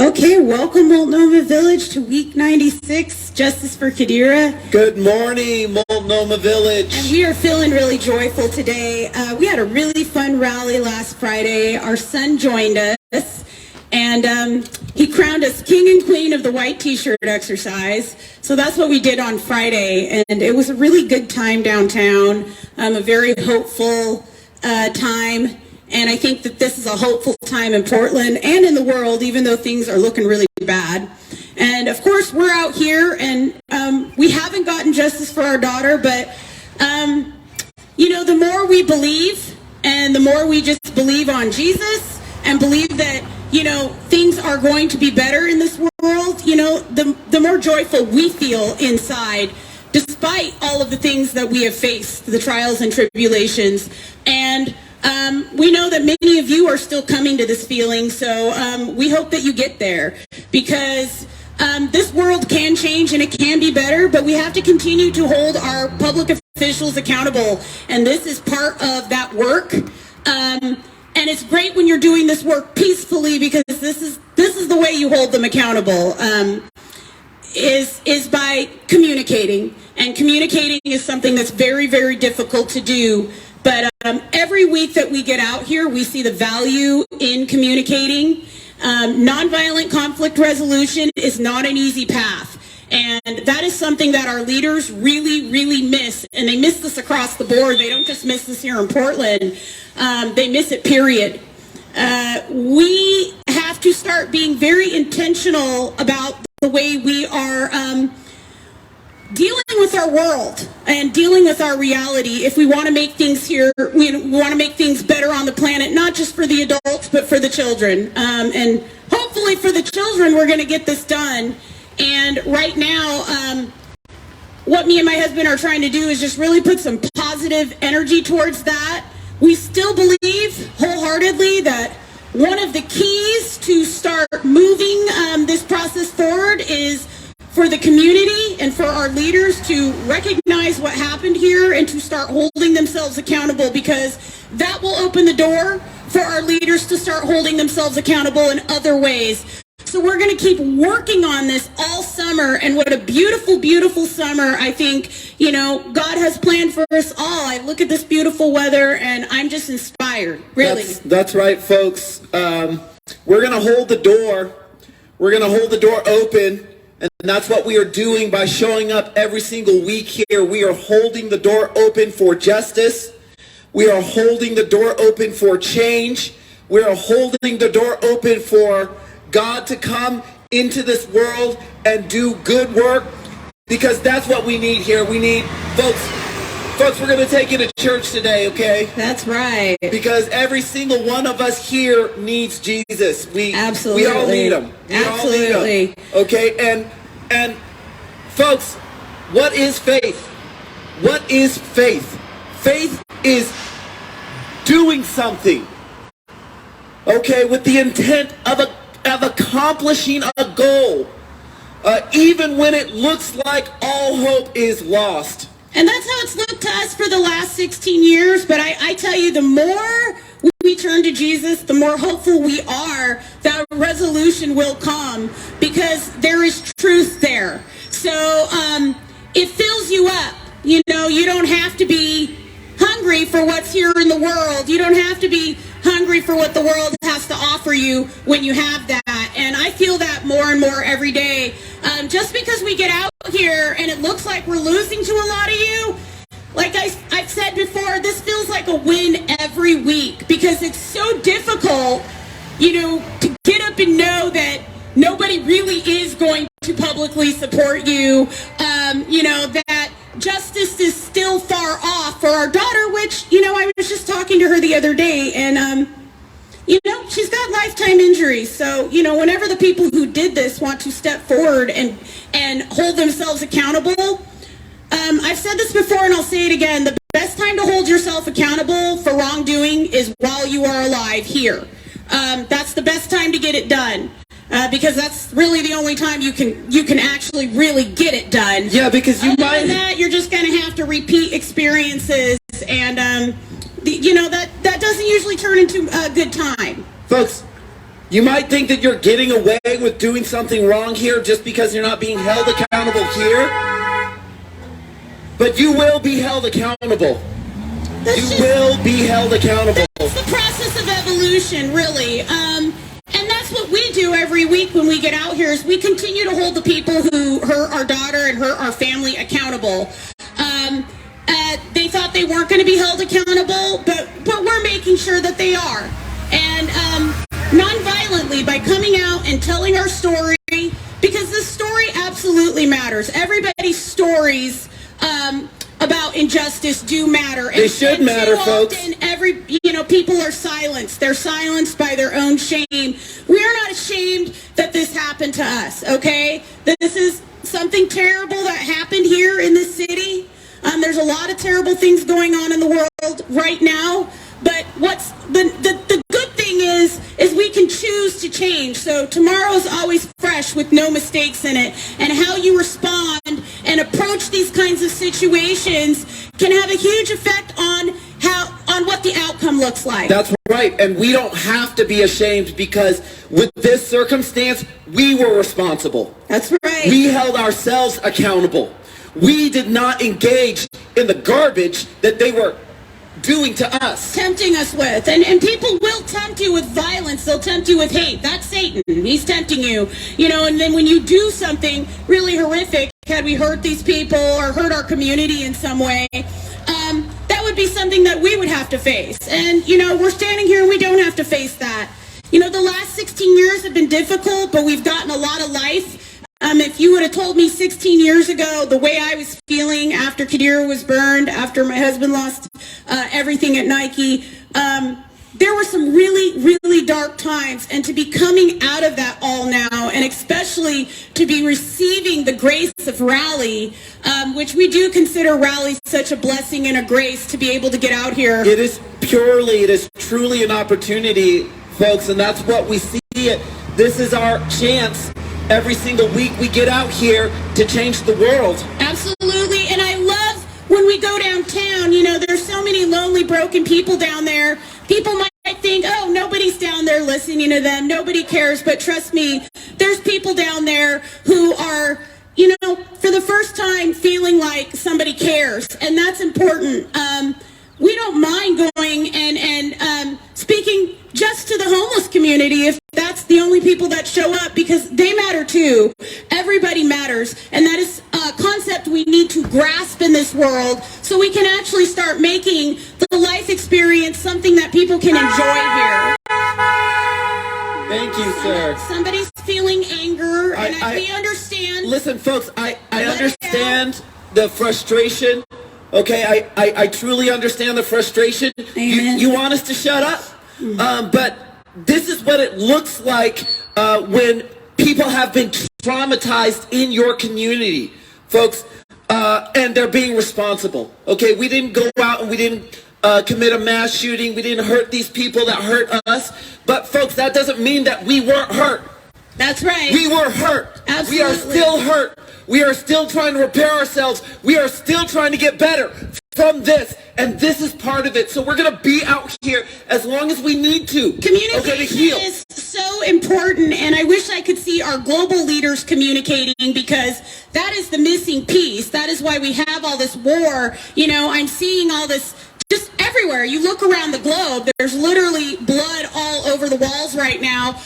Okay, welcome Multnomah Village to week 96, Justice for Qadira. Good morning, Multnomah Village. And we are feeling really joyful today. We had a really fun rally last Friday. Our son joined us, and he crowned us king and queen of the white t-shirt exercise. So that's what we did on Friday, and it was a really good time downtown, a very hopeful time. And I think that this is a hopeful time in Portland and in the world, even though things are looking really bad. And of course, we're out here, and we haven't gotten justice for our daughter, but you know, the more we believe, and the more we just believe on Jesus, and believe that, you know, things are going to be better in this world, you know, the more joyful we feel inside, despite all of the things that we have faced, the trials and tribulations. And we know that many of you are still coming to this feeling, so we hope that you get there, because this world can change and it can be better, but we have to continue to hold our public officials accountable, and this is part of that work. And it's great when you're doing this work peacefully, because this is the way you hold them accountable, is by communicating. And communicating is something that's very, very difficult to do. But every week that we get out here, we see the value in communicating. Nonviolent conflict resolution is not an easy path. And that is something that our leaders really, really miss. And they miss this across the board. They don't just miss this here in Portland. They miss it, period. We have to start being very intentional about the way we are dealing with our world and dealing with our reality. If we want to make things here, we want to make things better on the planet, not just for the adults, but for the children. And hopefully for the children, we're going to get this done. And right now, what me and my husband are trying to do is just really put some positive energy towards that. We still believe wholeheartedly that one of the keys to start moving this process forward is for the community and for our leaders to recognize what happened here and to start holding themselves accountable, because that will open the door for our leaders to start holding themselves accountable in other ways. So we're going to keep working on this all summer, and what a beautiful, beautiful summer I think, you know, God has planned for us all. I look at this beautiful weather and I'm just inspired, really. That's right, folks. We're going to hold the door. We're going to hold the door open. And that's what we are doing by showing up every single week here. We are holding the door open for justice. We are holding the door open for change. We are holding the door open for God to come into this world and do good work, because that's what we need here. We need, folks, we're going to take you to church today, okay? That's right. Because every single one of us here needs Jesus. Absolutely. We all need him. Absolutely. All need him, okay? And folks, what is faith? What is faith? Faith is doing something, okay, with the intent of accomplishing a goal, even when it looks like all hope is lost. And that's how it's looked to us for the last 16 years. But I tell you, the more we turn to Jesus, the more hopeful we are that resolution will come, because there is truth there. So it fills you up. You know, you don't have to be hungry for what's here in the world. You don't have to be hungry for what the world has to offer you when you have that. And I feel that more and more every day. Just because we get out here and it looks like we're losing to a lot of you, like I've said before, this feels like a win every week, because it's so difficult, you know, to get up and know that nobody really is going to publicly support you, you know, that justice is still far off for our daughter, which, you know, I was just talking to her the other day, and you know, she's got lifetime injuries. So, you know, whenever the people who did this want to step forward and hold themselves accountable, I've said this before and I'll say it again, the best time to hold yourself accountable for wrongdoing is while you are alive here. That's the best time to get it done. Because that's really the only time you can actually really get it done. Yeah, because you might. Other than that, you're just going to have to repeat experiences, and you know that doesn't usually turn into a good time. Folks, You might think that you're getting away with doing something wrong here just because you're not being held accountable here. But you will be held accountable. You will be held accountable. It's the process of evolution, really. And that's what we do every week when we get out here is we continue to hold the people who hurt our daughter and hurt our family accountable. They thought they weren't going to be held accountable, but we're making sure that they are. And non-violently, by coming out and telling our story, because this story absolutely matters. Everybody's stories about injustice do matter. They should matter, folks. And people are silenced. They're silenced by their own shame. We are not ashamed that this happened to us, okay? This is something terrible that happened here in this city. There's a lot of terrible things going on in the world right now. But what's the good thing is we can choose to change. So tomorrow's always fresh with no mistakes in it. And how you respond and approach these kinds of situations can have a huge effect on what the outcome looks like. That's right. And we don't have to be ashamed because with this circumstance, we were responsible. That's right. We held ourselves accountable. We did not engage in the garbage that they were doing to us. Tempting us with. And people will tempt you with violence. They'll tempt you with hate. That's Satan. He's tempting you. And then when you do something really horrific, had we hurt these people or hurt our community in some way, that would be something that we would have to face. And, we're standing here and we don't have to face that. The last 16 years have been difficult, but we've gotten a lot of life. If you would have told me 16 years ago the way I was feeling after Qadira was burned, after my husband lost everything at Nike, there were some really, really dark times. And to be coming out of that all now, and especially to be receiving the grace of Rally, which we do consider Rally such a blessing and a grace to be able to get out here. It is truly an opportunity, folks, and that's what we see it. This is our chance. Every single week we get out here to change the world. Absolutely. And I love when we go downtown, there's so many lonely, broken people down there. People might think, oh, nobody's down there listening to them. Nobody cares. But trust me, there's people down there who are, for the first time feeling like somebody cares. And that's important. We don't mind going and speaking just to the homeless community if that's the only people that show up, because they matter too. Everybody matters. And that is a concept we need to grasp in this world so we can actually start making the life experience something that people can enjoy here. Thank you, sir. Somebody's feeling anger, and we understand. Listen, folks, I understand the frustration. Okay, I truly understand the frustration. You want us to shut up? But this is what it looks like when people have been traumatized in your community, folks, and they're being responsible. Okay, we didn't go out and we didn't commit a mass shooting. We didn't hurt these people that hurt us. But, folks, that doesn't mean that we weren't hurt. That's right. We were hurt. Absolutely. We are still hurt. We are still trying to repair ourselves. We are still trying to get better from this. And this is part of it. So we're going to be out here as long as we need to. Communication is so important. And I wish I could see our global leaders communicating, because that is the missing piece. That is why we have all this war. I'm seeing all this just everywhere. You look around the globe, there's literally blood all over the walls right now.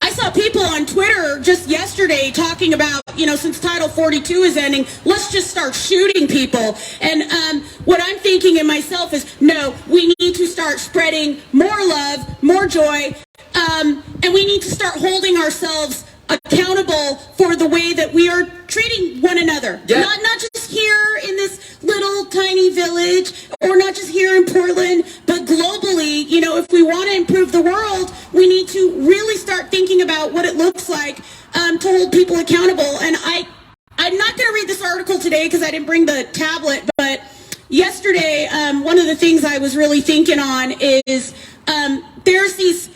I saw people on Twitter just yesterday talking about, since Title 42 is ending, let's just start shooting people. And what I'm thinking in myself is, no, we need to start spreading more love, more joy, and we need to start holding ourselves accountable for the way that we are treating one another. Yeah. Not just here in this little tiny village, or not just here in Portland, but globally. If we want to improve the world, we need to really start thinking about what it looks like to hold people accountable. And I'm not going to read this article today because I didn't bring the tablet, but yesterday, one of the things I was really thinking on is there's these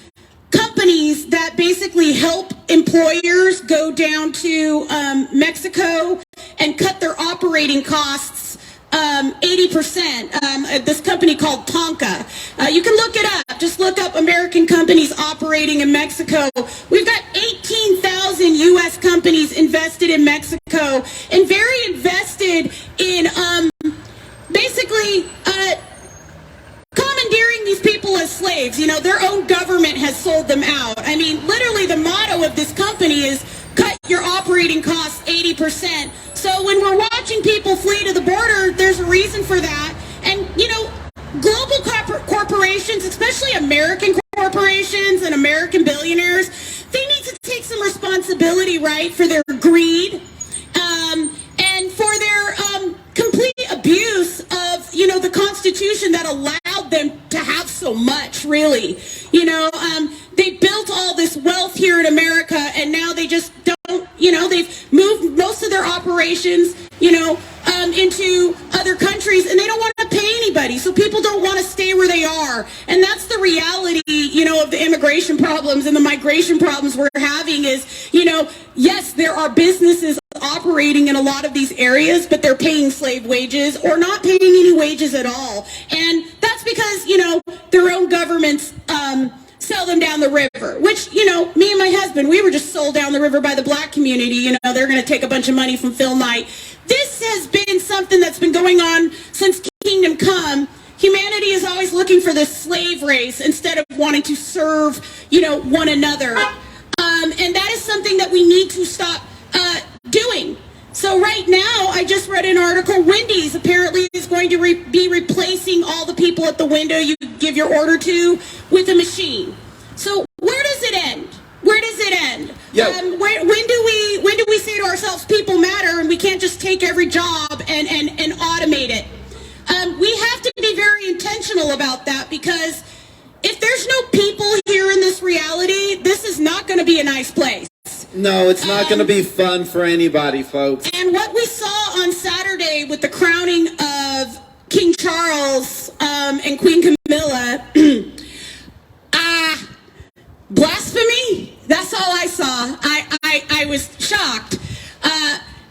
companies that basically help employers go down to Mexico and cut their operating costs 80%. This company called Tonka. You can look it up. Just look up American companies operating in Mexico. We've got 18,000 U.S. companies invested in Mexico and very invested in basically commandeering these people as slaves. You know, their own government has sold them out. I mean, literally the motto of this company is cut your operating costs 80%. So when we're watching people flee to the border, there's a reason for that. And, you know, global corporations, especially American corporations and American billionaires, they need to take some responsibility, right, for their greed and for their complete abuse of, you know, the Constitution that allowed them to have so much, really. You know, they built all this wealth here in America, and now they just don't, you know, they've moved most of their operations, you know, into other countries, and they don't want to pay anybody. So people don't want to stay where they are. And that's the reality, you know, of the immigration problems and the migration problems we're having is, you know, yes, there are businesses operating in a lot of these areas, but they're paying slave wages or not paying any wages at all. And that's because, you know, their own governments sell them down the river, which, you know, me and my husband, we were just sold down the river by the black community. You know, they're going to take a bunch of money from Phil Knight. This has been something that's been going on since Kingdom Come. Humanity is always looking for this slave race instead of wanting to serve, you know, one another. And that is something that we need to stop doing. So right now, I just read an article, Wendy's apparently is going to be replacing all the people at the window you give your order to with a machine. So where does it end? Where does it end? Yeah. When do we say to ourselves, people matter, and we can't just take every job and automate it? We have to be very intentional about that, because if there's no people here in this reality, this is not going to be a nice place. No, it's not going to be fun for anybody, folks. And what we saw on Saturday with the crowning of King Charles and Queen Camilla, blasphemy? That's all I saw. I was shocked.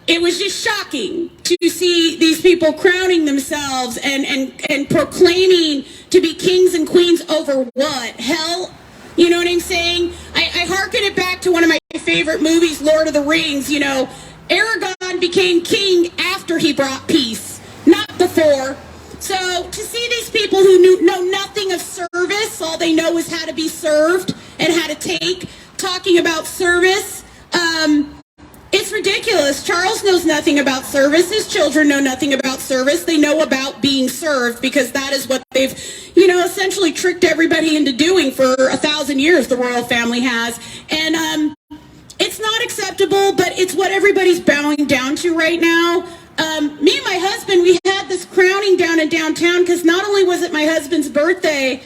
It was just shocking to see these people crowning themselves and proclaiming to be kings and queens over what? Hell? You know what I'm saying? I hearken it back to one of my favorite movies, Lord of the Rings. You know, Aragorn became king after he brought peace, not before. So to see these people who know nothing of service, all they know is how to be served and how to take, talking about service, it's ridiculous. Charles knows nothing about service. His children know nothing about service. They know about being served, because that is what they've, you know, essentially tricked everybody into doing for 1,000 years, the royal family has. And it's not acceptable, but it's what everybody's bowing down to right now. Me and my husband, we had this crowning down in downtown because not only was it my husband's birthday,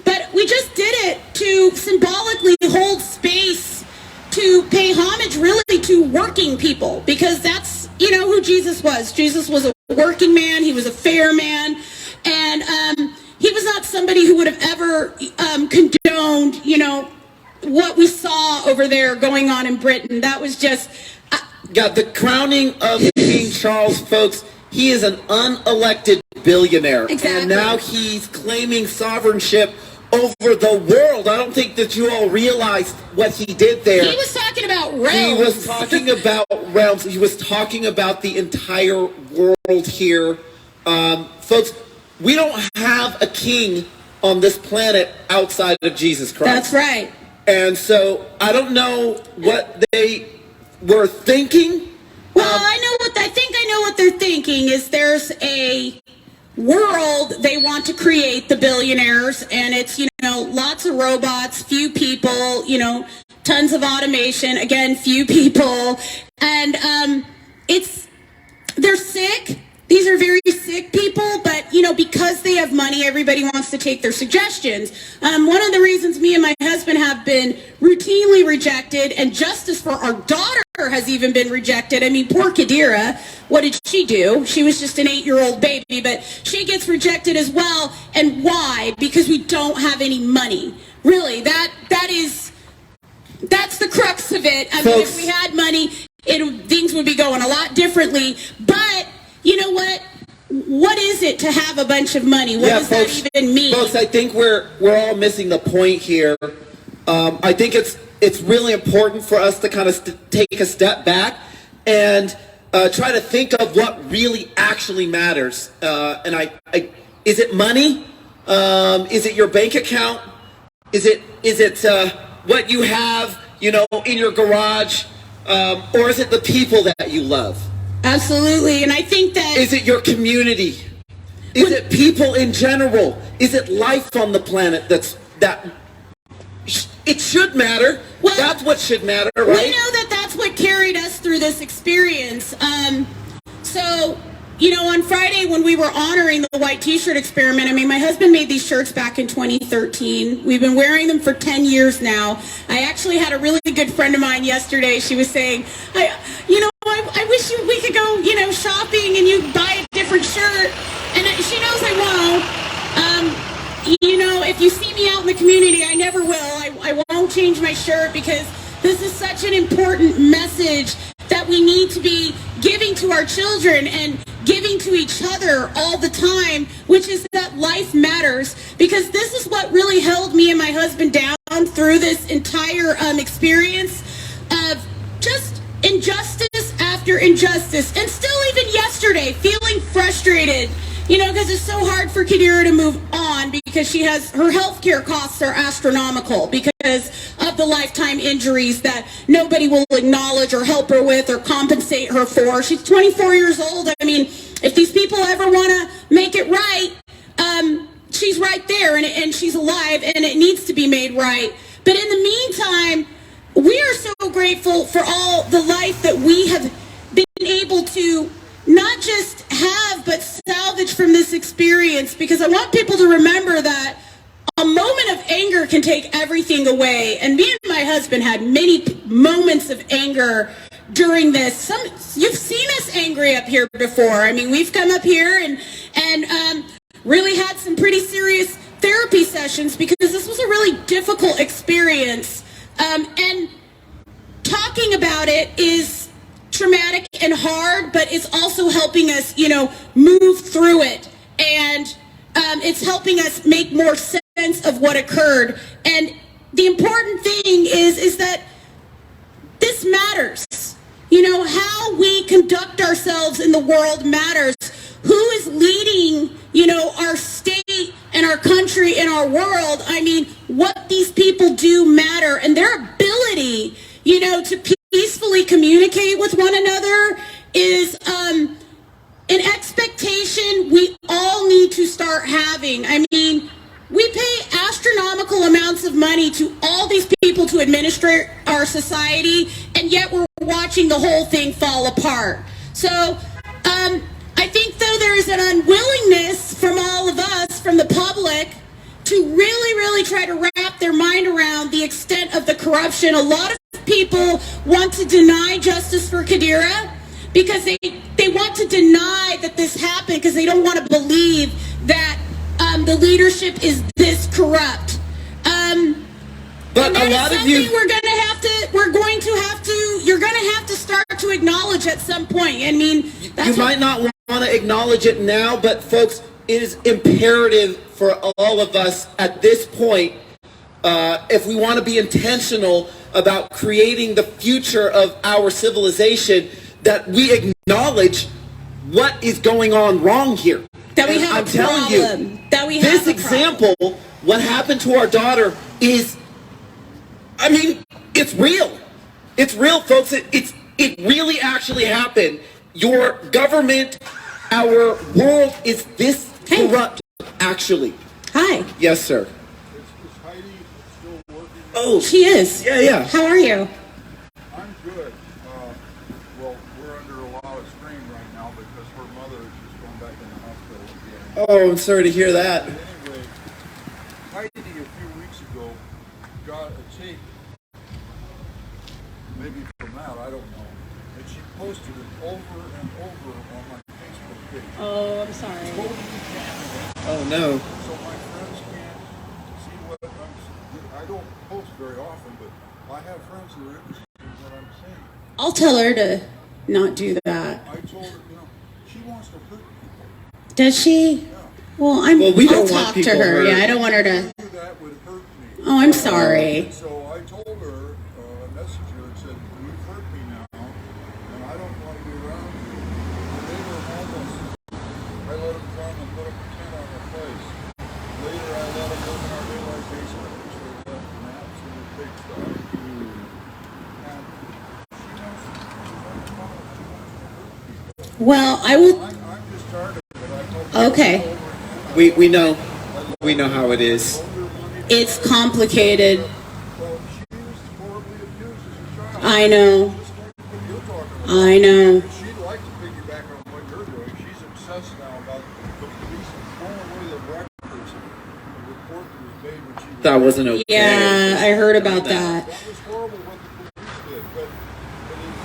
but we just did it to symbolically hold space to pay homage really to working people, because that's, you know, who Jesus was. Jesus was a working man. He was a fair man. And he was not somebody who would have ever condoned, you know, what we saw over there going on in Britain. That was just... The crowning of King Charles, folks, he is an unelected billionaire. Exactly. And now he's claiming sovereignship over the world. I don't think that you all realized what he did there. He was talking about realms. He was talking about realms. He was talking about the entire world here. Folks, we don't have a king on this planet outside of Jesus Christ. That's right. And so I don't know what they were thinking. Well, I think I know what they're thinking is there's a world they want to create, the billionaires, and it's, you know, lots of robots, few people, you know, tons of automation, again, few people, and they're sick. These are very sick people, but, you know, because they have money, everybody wants to take their suggestions. One of the reasons me and my husband have been routinely rejected, and justice for our daughter has even been rejected. I mean, poor Qadira, what did she do? She was just an 8-year-old baby, but she gets rejected as well. And why? Because we don't have any money. Really, that's the crux of it. I mean, if we had money, things would be going a lot differently. But you know what? what is it to have a bunch of money? What does that even mean? Folks, I think we're all missing the point here. I think it's really important for us to kind of take a step back and try to think of what really actually matters. And is it money? Is it your bank account? Is it what you have, in your garage? Or is it the people that you love? Absolutely, and I think that... Is it your community? Is it people in general? Is it life on the planet that it should matter? Well, that's what should matter, right? We know that that's what carried us through this experience. So, on Friday when we were honoring the white t-shirt experiment, my husband made these shirts back in 2013. We've been wearing them for 10 years now. I actually had a really good friend of mine yesterday. She was saying, I wish we could go, shopping and you buy a different shirt. And she knows I won't. If you see me out in the community, I never will. I won't change my shirt because this is such an important message that we need to be giving to our children and giving to each other all the time, which is that life matters. Because this is what really held me and my husband down through this entire experience of just injustice after injustice. And still even yesterday, feeling frustrated, because it's so hard for Qadira to move on because her healthcare costs are astronomical because of the lifetime injuries that nobody will acknowledge or help her with or compensate her for. She's 24 years old. If these people ever want to make it right, she's right there and she's alive and it needs to be made right. But in the meantime, we are so grateful for all the life that we have been able to not just have, but salvage from this experience, because I want people to remember that a moment of anger can take everything away. And me and my husband had many moments of anger during this. You've seen us angry up here before. We've come up here and really had some pretty serious therapy sessions because this was a really difficult experience. And talking about it is traumatic and hard, but it's also helping us, move through it. And it's helping us make more sense of what occurred. And the important thing is that this matters. How we conduct ourselves in the world matters. Who is leading, our state and our country and our world? What these people do matter, and their ability, to peacefully communicate with one another is an expectation we all need to start having. We pay astronomical amounts of money to all these people to administrate our society, and yet we're watching the whole thing fall apart. So I think, though, there is an unwillingness from all of us, from the public, to really, really try to wrap their mind around the extent of the corruption. A lot of people want to deny justice for Qadira because they want to deny that this happened because they don't want to believe that the leadership is this corrupt. But a lot of you, you're going to have to start to acknowledge at some point. You might not want to acknowledge it now, but folks, it is imperative for all of us at this point, if we want to be intentional about creating the future of our civilization, that we acknowledge what is going on wrong here. That we have I'm telling you, this example, what happened to our daughter is, it's real. It's real, folks. It really actually happened. Your government, our world is this corrupt, actually. Hi. Yes, sir. Is Heidi still working? Oh, she is. Yeah. How are you? I'm good. Well, we're under a lot of strain right now because her mother is just going back in the hospital again. Oh, I'm sorry to hear that. Anyway, Heidi a few weeks ago got a tape, maybe from that, I don't know, and she posted it over and over on my Facebook page. Oh, I'm sorry. Totally damaged. Oh, no. So my friends can't see what I don't post very often, but I have friends who are interested in what I'm saying. I'll tell her to not do that. I told her, she wants to hurt people. Does she? Well, we don't I'll want talk to people her. hurt. Yeah, I don't want her to. That would hurt me. Oh, I'm sorry. So I told her, messaged her and said, you've hurt me now, and I don't want to be around you. And they were almost, I let them come and put up a tent on their place. Later I let them live in our daylight basement, which they left an absolute pigsty. And she wants to hurt people. Well, I will. I'm just tired of it. I told her Okay. over and over. We know how it is. It's complicated. Well, she was horribly abused as a child. I know. Just like what you're talking about. I know. She'd like to piggyback on what you're doing. She's obsessed now about the police throwing away the records of the report that was made when she was That wasn't okay. Yeah, I heard about that. That was horrible what the police did, but it is,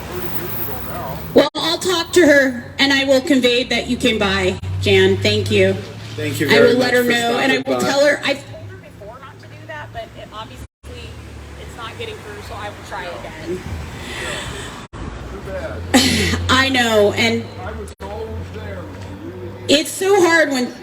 30 years ago now. Well, I'll talk to her and I will convey that you came by, Jan. Thank you. Thank you I very will much let her for know and I stopping will by. tell her. I told her before not to do that, but obviously it's not getting through, so I will try again. Too bad. I know, and I was always there. it's so hard when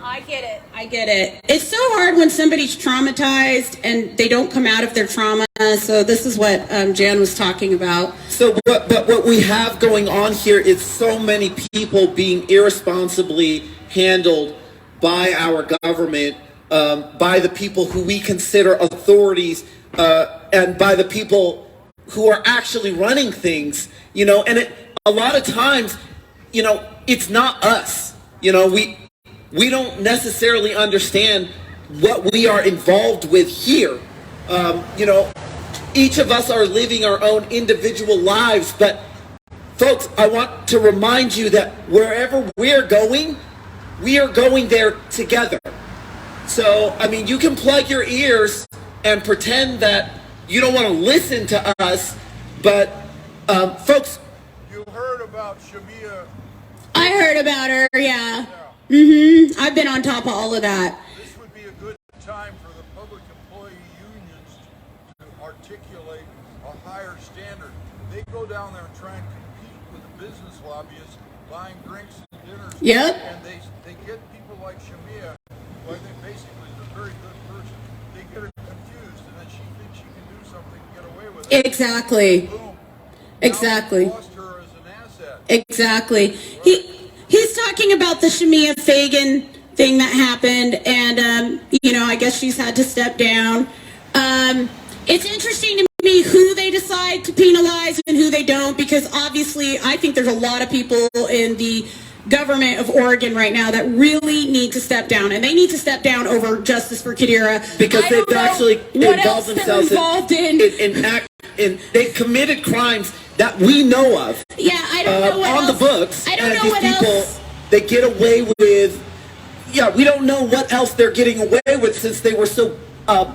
I get it. I get it. It's so hard when somebody's traumatized and they don't come out of their trauma. So this is what Jan was talking about. So, but what we have going on here is so many people being irresponsibly handled by our government, by the people who we consider authorities, and by the people who are actually running things. You know, and a lot of times, you know, it's not us. You know, we don't necessarily understand what we are involved with here. You know, each of us are living our own individual lives, but folks, I want to remind you that wherever we're going, we are going there together. So, I mean, you can plug your ears and pretend that you don't want to listen to us, but folks, You heard about Shamia. I heard about her, yeah. I've been on top of all of that. This would be a good time for the public employee unions to articulate a higher standard. They go down there and try and compete with the business lobbyists buying drinks and dinners. Yep. And they get people like Shamia, who I think basically is a very good person. They get her confused and then she thinks she can do something to get away with it. Exactly. Boom. Exactly. Now we lost her as an asset. Exactly. He's talking about the Shamia Fagan thing that happened, and you know, I guess she's had to step down. It's interesting to me who they decide to penalize and who they don't, because obviously I think there's a lot of people in the government of Oregon right now that really need to step down, and they need to step down over justice for Qadira, because I they've don't know actually what involved else they're themselves involved in they committed crimes that we know of. Yeah, I don't know what on else. the books, I don't and know these what people, else. they get away with. Yeah, we don't know what else they're getting away with, since they were so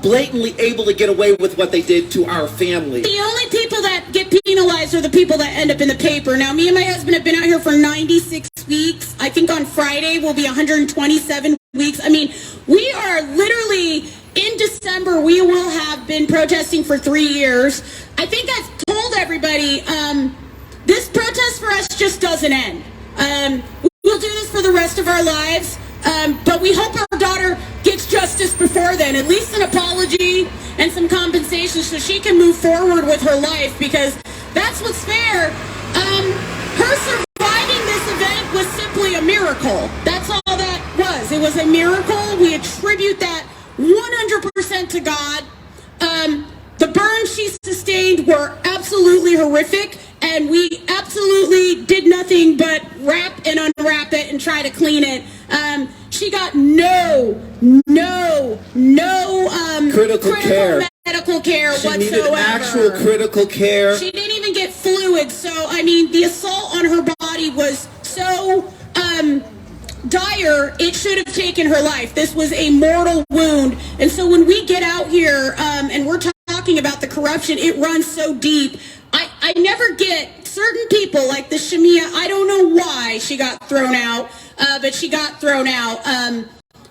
blatantly able to get away with what they did to our family. The only people that get penalized are the people that end up in the paper. Now, me and my husband have been out here for 96 weeks. I think on Friday will be 127 weeks. I mean, we are literally, in December, we will have been protesting for 3 years. I think I've told everybody, this protest for us just doesn't end. We'll do this for the rest of our lives. But we hope our daughter gets justice before then, at least an apology and some compensation so she can move forward with her life, because that's what's fair. Her surviving this event was simply a miracle. That's all that was. It was a miracle. We attribute that 100% to God. The burns she sustained were absolutely horrific, and we absolutely did nothing but wrap and unwrap it and try to clean it. She got no Critical care. medical care She whatsoever. needed actual critical care. She didn't even get fluid. So, I mean, the assault on her body was so dire, it should have taken her life. This was a mortal wound. And so when we get out here and we're talking about the corruption, it runs so deep. I never get certain people like the Shamia. I don't know why she got thrown out, but she got thrown out.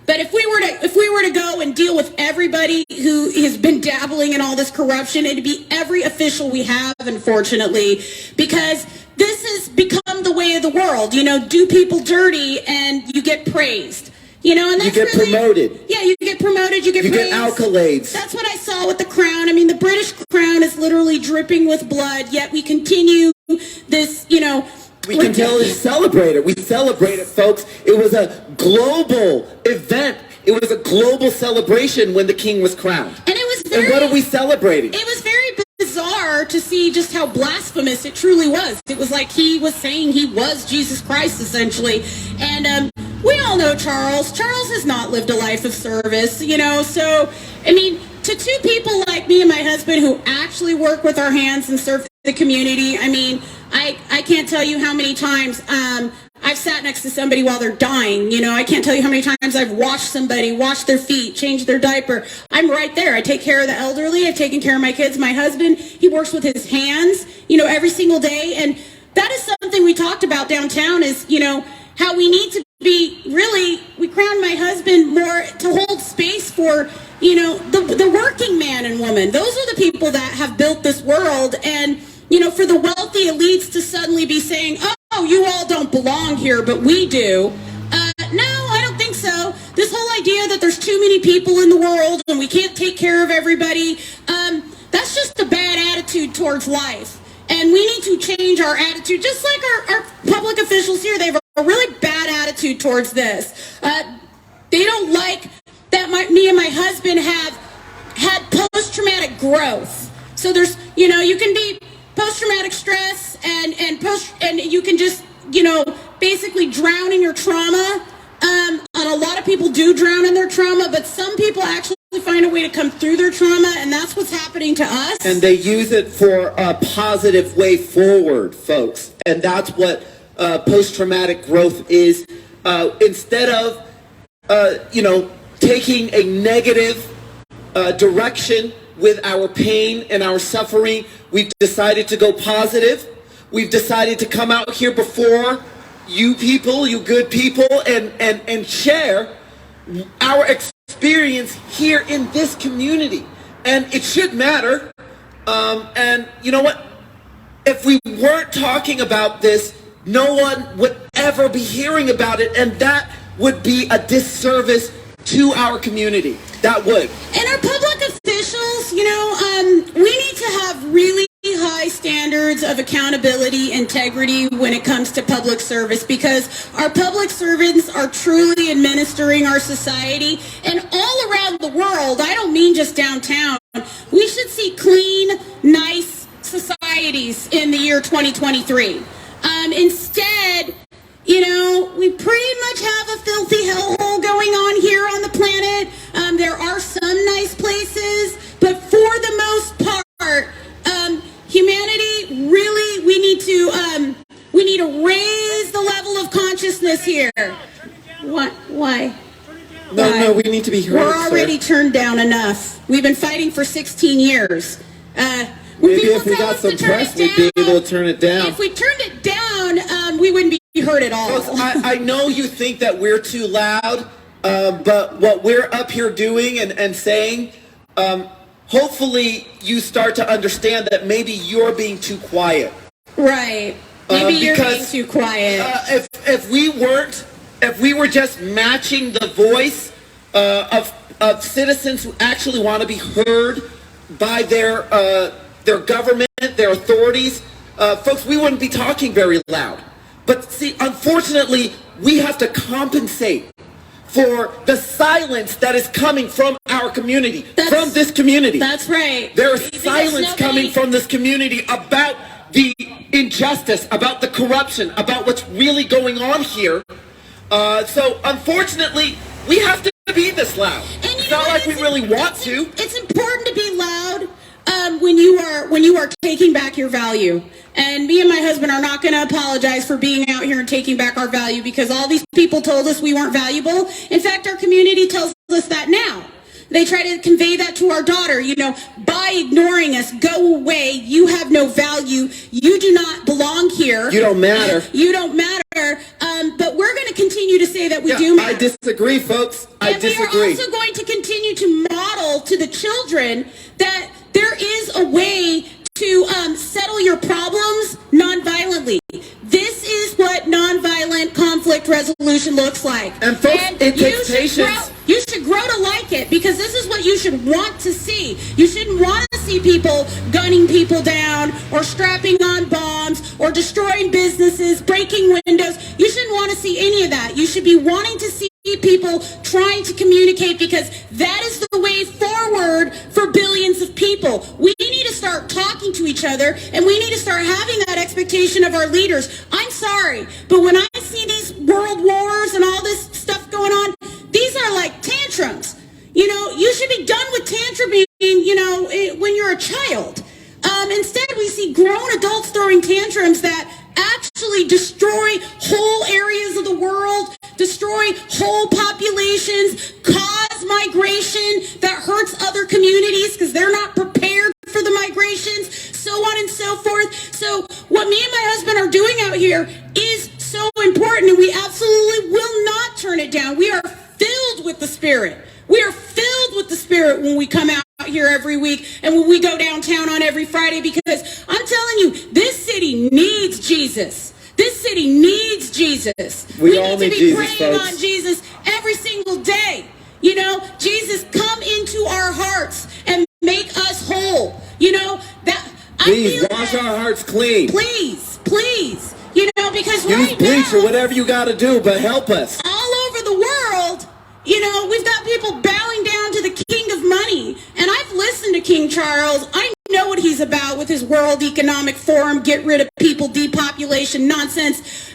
But if we were to go and deal with everybody who has been dabbling in all this corruption, it'd be every official we have, unfortunately, because this has become the way of the world. You know, do people dirty and you get praised. You know, and that's you get promoted. Yeah, you get promoted, you get You praised. get accolades. That's what I saw with the crown. I mean, the British crown is literally dripping with blood, yet we continue this, you know. We continue to celebrate it. We celebrate it, folks. It was a global event. It was a global celebration when the king was crowned. And it was very, and what are we celebrating? It was very bizarre to see just how blasphemous it truly was. It was like he was saying he was Jesus Christ, essentially. And we all know Charles. Charles has not lived a life of service, you know. So, I mean, to two people like me and my husband who actually work with our hands and serve the community, I mean, I can't tell you how many times I've sat next to somebody while they're dying. You know, I can't tell you how many times I've washed somebody, washed their feet, changed their diaper. I'm right there. I take care of the elderly. I've taken care of my kids. My husband, he works with his hands, you know, every single day. And that is something we talked about downtown is, you know, how we need to be really, we crowned my husband more to hold space for, you know, the working man and woman. Those are the people that have built this world. And, you know, for the wealthy elites to suddenly be saying, oh, you all don't belong here, but we do. No, I don't think so. This whole idea that there's too many people in the world and we can't take care of everybody, that's just a bad attitude towards life. And we need to change our attitude, just like our public officials here. They have a really bad attitude towards this. They don't like that me and my husband have had post-traumatic growth. So there's, you know, you can be post-traumatic stress and you can just, you know, basically drown in your trauma. And a lot of people do drown in their trauma, but some people actually find a way to come through their trauma, and that's what's happening to us. And they use it for a positive way forward, folks. And that's what post-traumatic growth is. Instead of, you know, taking a negative direction with our pain and our suffering, we've decided to go positive. We've decided to come out here before you people, you good people, and share our experience here in this community. And it should matter. And you know what? If we weren't talking about this, no one would ever be hearing about it, and that would be a disservice to our community. That would. And our public officials, you know, we need to have really high standards of accountability, integrity when it comes to public service, because our public servants are truly administering our society. And all around the world, I don't mean just downtown, we should see clean, nice societies in the year 2023. Instead, you know, we pretty much have a filthy hellhole going on here on the planet. There are some nice places, but for the most part, humanity really, we need to raise the level of consciousness here. What? Why? No, we need to be heard. We're already turned down enough. We've been fighting for 16 years. Maybe if we got some press, we'd be able to turn it down. If we turned it down, we wouldn't be heard at all. Folks, I know you think that we're too loud, but what we're up here doing and saying, hopefully you start to understand that maybe you're being too quiet. Right. Maybe you're being too quiet. If we were just matching the voice of citizens who actually want to be heard by their government, their authorities, folks, we wouldn't be talking very loud. But see, unfortunately, we have to compensate for the silence that is coming from our community, from this community. That's right. There is silence coming from this community about the injustice, about the corruption, about what's really going on here. So, unfortunately, we have to be this loud. It's not like we really want to. It's important to be loud when you are taking back your value. And me and my husband are not going to apologize for being out here and taking back our value, because all these people told us we weren't valuable. In fact, our community tells us that now. They try to convey that to our daughter, you know, by ignoring us. Go away. You have no value. You do not belong here. You don't matter. You don't matter. But we're going to continue to say that we do matter. I disagree, folks. I disagree. We are also going to continue to model to the children that there is a way to settle your problems non-violently. conflict resolution looks like. And folks, it takes patience. You should grow to like it, because this is what you should want to see. You shouldn't want to see people gunning people down or strapping on bombs or destroying businesses, breaking windows. You shouldn't want to see any of that. You should be wanting to see people trying to communicate, because that is the way forward for billions of people. We need to start talking to each other, and we need to start having that expectation of our leaders. I'm sorry, but when I see these world wars and all this stuff going on, these are like tantrums. You know, you should be done with tantruming, when you're a child. Instead, we see grown adults throwing tantrums that actually destroy whole areas of the world, destroy whole populations, cause migration that hurts other communities because they're not prepared for the migrations, so on and so forth. So what me and my husband are doing out here is so important, and we absolutely will not turn it down. We are filled with the Spirit. We are filled with the Spirit when we come out here every week and when we go downtown on every Friday, because I'm telling you, this city needs Jesus. This city needs Jesus. We all need Jesus, need to be praying folks. on Jesus every single day. Jesus, come into our hearts and make us whole. Please wash our hearts clean. Please. Because Use right bleach now, or whatever you got to do, but help us. all over the world, we've got people bowing down to the king of money. And I've listened to King Charles. I know what he's about with his World Economic Forum, get rid of people, depopulation, nonsense,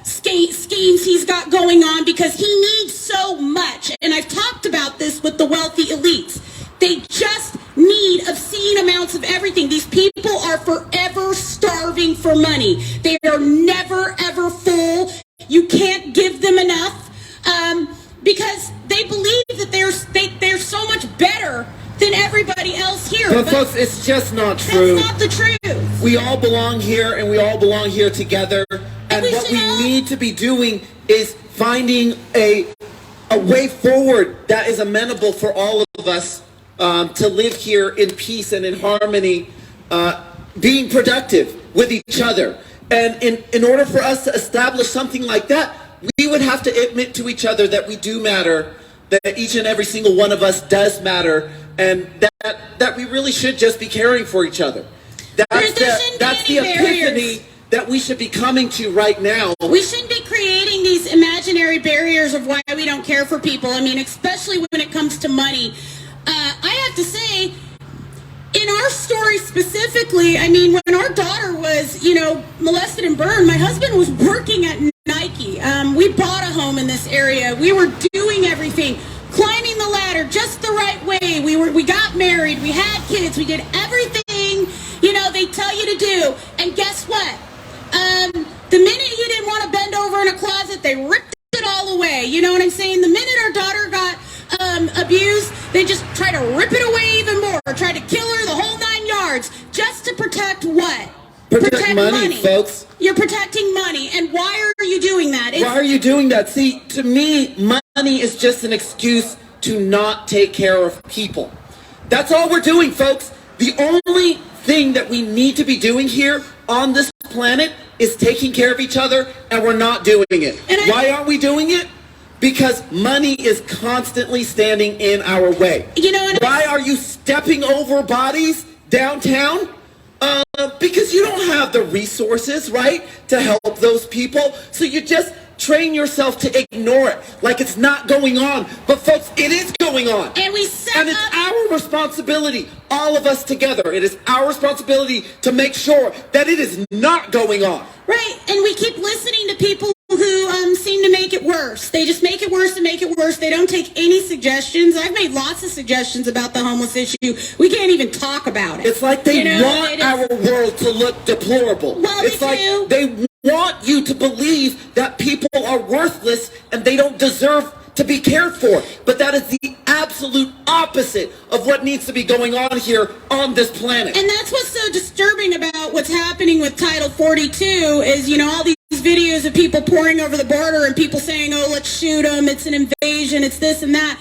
schemes he's got going on, because he needs so much. And I've talked about this with the wealthy elites. They just need obscene amounts of everything. These people are forever starving for money. They are never, ever full. You can't give them enough, because they believe that they're so much better than everybody else here. But folks, it's just not true. That's not the truth. We all belong here, and we all belong here together. And what we need to be doing is finding a way forward that is amenable for all of us to live here in peace and in harmony, being productive with each other. And in order for us to establish something like that, we would have to admit to each other that we do matter, that each and every single one of us does matter, and that we really should just be caring for each other. That's the epiphany that we should be coming to right now. We shouldn't be creating these imaginary barriers of why we don't care for people. I mean, especially when it comes to money. I have to say, in our story specifically, I mean, when our daughter was, molested and burned, my husband was working at Nike. We bought a home in this area. We were doing everything, climbing the ladder just the right way. We got married. We had kids. We did everything, they tell you to do. And guess what? The minute he didn't want to bend over in a closet, they ripped it all away. You know what I'm saying? The minute our daughter got abused, they just try to rip it away even more, try to kill her the whole 9 yards, just to protect what? Protect money, folks. You're protecting money. And why are you doing that? Why are you doing that? See, to me, money is just an excuse to not take care of people. That's all we're doing, folks. The only thing that we need to be doing here on this planet is taking care of each other, and we're not doing it. Why aren't we doing it? Because money is constantly standing in our way. Why are you stepping over bodies downtown? Because you don't have the resources, right, to help those people. So you just train yourself to ignore it like it's not going on. But folks, it is going on. And it's our responsibility, all of us together. It is our responsibility to make sure that it is not going on. Right, and we keep listening to people who seem to make it worse. They just make it worse and make it worse. They don't take any suggestions. I've made lots of suggestions about the homeless issue. We can't even talk about it. It's like they want our world to look deplorable. Well, it's like they want you to believe that people are worthless and they don't deserve to be cared for. But that is the absolute opposite of what needs to be going on here on this planet. And that's what's so disturbing about what's happening with Title 42 is, all these videos of people pouring over the border and people saying, oh, let's shoot them, it's an invasion, it's this and that.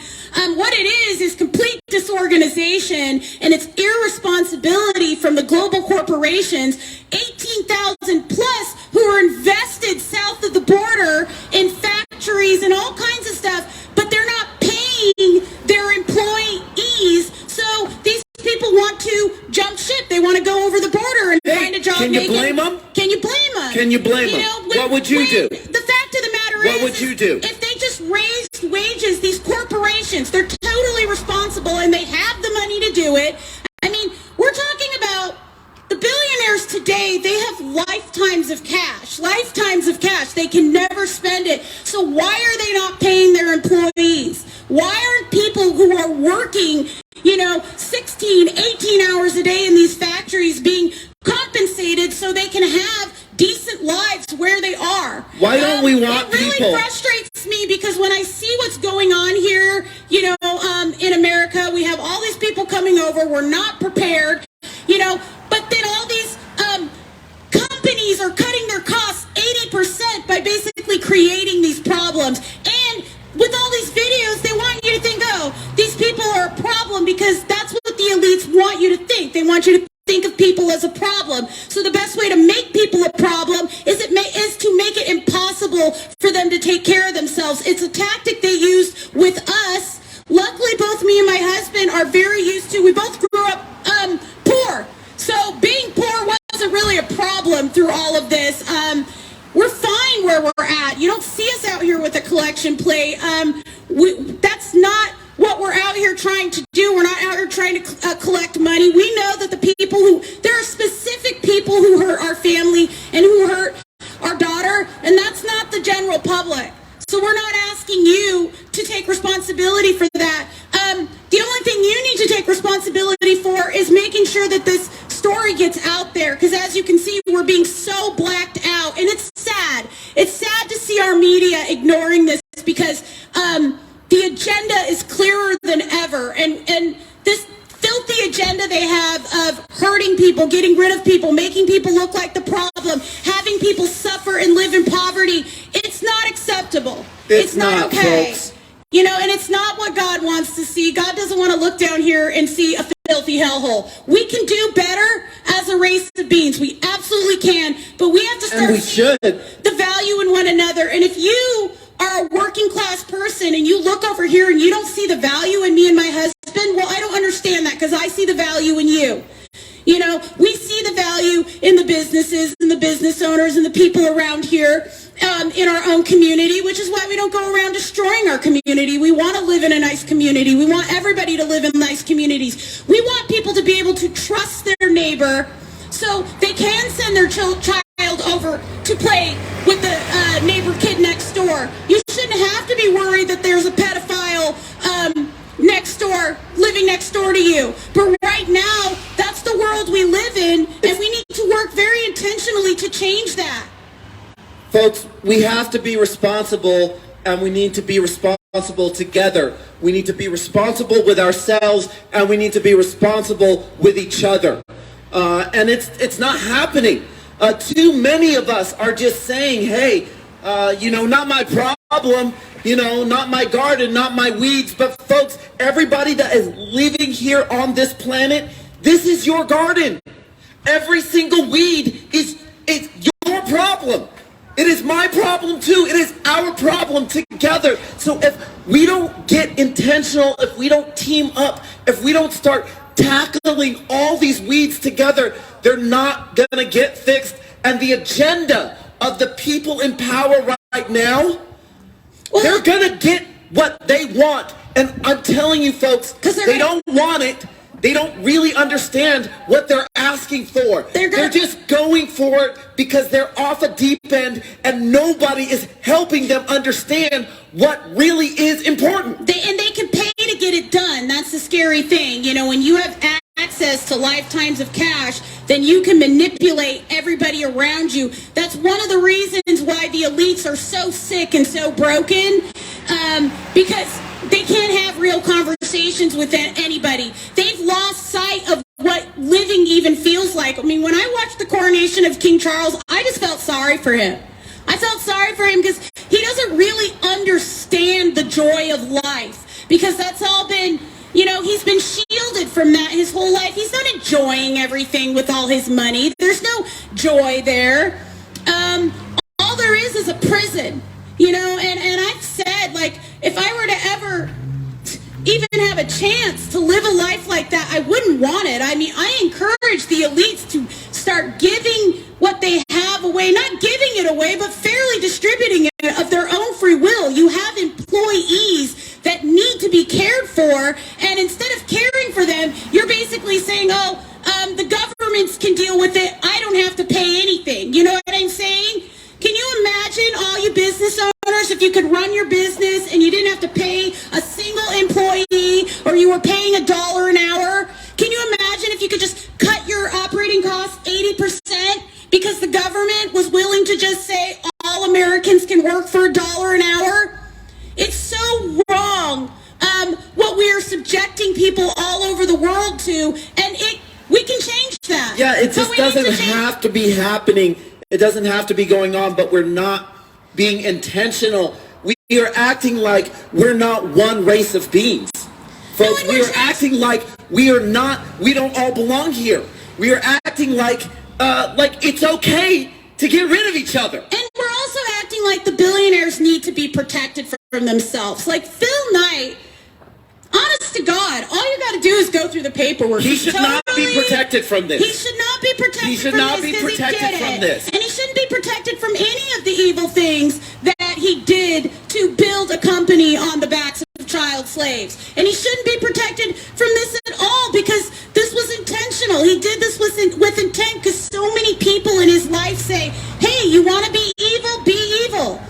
What it is complete disorganization, and it's irresponsibility from the global corporations, 18,000 plus, who are invested south of the border in factories and all kinds of stuff, but they're not paying their employees. So these people want to jump ship. They want to go over the border and find a job. Can you blame them? Can you blame them? Can you blame them? What would you do? The fact of the matter is, what would you do? If they just raised wages, these corporations, they're totally responsible and they have the money to do it. I mean, we're talking about the billionaires today, they have lifetimes of cash. Lifetimes of cash. They can never spend it. So why are they not paying their employees? Why aren't people who are working, 16, 18 hours a day in these factories being compensated so they can have decent lives where they are? Why don't we want people? It really frustrates me because when I see what's going on here, in America, we have all these people coming over. We're not prepared, but then all these companies are cutting their costs 80% by basically creating these problems. And with all these videos, they want you to think, oh, these people are a problem because that's what the elites want you to think. They want you to think of people as a problem. So the best way to make people a problem is to make it impossible for them to take care of themselves. It's a tactic they use with us. Luckily, both me and my husband are very used to. We both grew up poor. So being poor wasn't really a problem through all of this. We're fine where we're at. You don't see us out here with a collection plate. That's not what we're out here trying to do. We're not out here trying to collect money. We know that there are specific people who hurt our family and who hurt our daughter, and that's not the general public. So we're not asking you to take responsibility for that. The only thing you need to take responsibility for is making sure that this story gets out there, because as you can see, we're being so blacked out, and it's sad. It's sad to see our media ignoring this because the agenda is clearer than ever, and this filthy agenda they have of hurting people, getting rid of people, making people look like the problem, having people suffer and live in poverty, it's not acceptable. It's not okay. Folks. And it's not what God wants to see. God doesn't want to look down here and see a filthy hellhole. We can do better as a race of beings. We absolutely can, but we have to start seeing the value in one another. And if you are a working class person and you look over here and you don't see the value in me and my husband, well, I don't understand that, because I see the value in you. We see the value in the businesses and the business owners and the people around here in our own community, which is why we don't go around destroying our community. We want to live in a nice community. We want everybody to live in nice communities. We want people to be able to trust their neighbor so they can send their child over to play with the neighbor kid next door. You shouldn't have to be worried that there's a pedophile living next door to you. But right now, that's the world we live in, and we need to work very intentionally to change that. Folks, we have to be responsible, and we need to be responsible together. We need to be responsible with ourselves, and we need to be responsible with each other. And it's not happening. Too many of us are just saying, hey, not my problem, not my garden, not my weeds. But folks, everybody that is living here on this planet, this is your garden. Every single weed is your problem. It is my problem too. It is our problem together. So if we don't get intentional, if we don't team up, if we don't start tackling all these weeds together, they're not going to get fixed. And the agenda of the people in power right now, they're going to get what they want. And I'm telling you, folks, they don't want it. They don't really understand what they're asking for. They're just going for it because they're off a deep end, and nobody is helping them understand what really is important. And they can pay to get it done. That's the scary thing. When you have access to lifetimes of cash, then you can manipulate everybody around you. That's one of the reasons why the elites are so sick and so broken, because they can't have real conversations with anybody. They've lost sight of what living even feels like. I mean, when I watched the coronation of King Charles, I just felt sorry for him. I felt sorry for him because he doesn't really understand the joy of life, because that's all been, he's been shielded from that his whole life. He's not enjoying everything with all his money. There's no joy there. All there is a prison, and I've said, like, if I were to ever even have a chance to live a life like that, I wouldn't want it. I mean, I encourage the elites to start giving what they have away, not giving it away, but fairly distributing it of their own free will. You have employees that need to be cared for, and instead of caring for them, you're basically saying, the governments can deal with it. I don't have to pay anything. You know what I'm saying? Can you imagine, all you business owners, if you could run your business and you didn't have to pay a single employee, or you were paying $1 an hour? Can you imagine if you could just cut your operating costs 80% because the government was willing to just say all Americans can work for $1 an hour? It's so wrong what we are subjecting people all over the world to, and we can change that. Yeah, it just doesn't have to be happening. It doesn't have to be going on, but we're not being intentional. We are acting like we're not one race of beings. Folks, we are acting like we don't all belong here. We are acting like it's okay to get rid of each other. And we're also acting like the billionaires need to be protected from themselves. Like Phil Knight, honest to God, all you got to do is go through the paperwork. He should not be protected from this. He should not be protected He should not be protected from this. And he shouldn't be protected from any of the evil things that he did to build a company on the backs of child slaves. And he shouldn't be protected from this at all, because this was intentional. He did this with intent, because so many people in his life say, hey, you want to be evil? Be evil.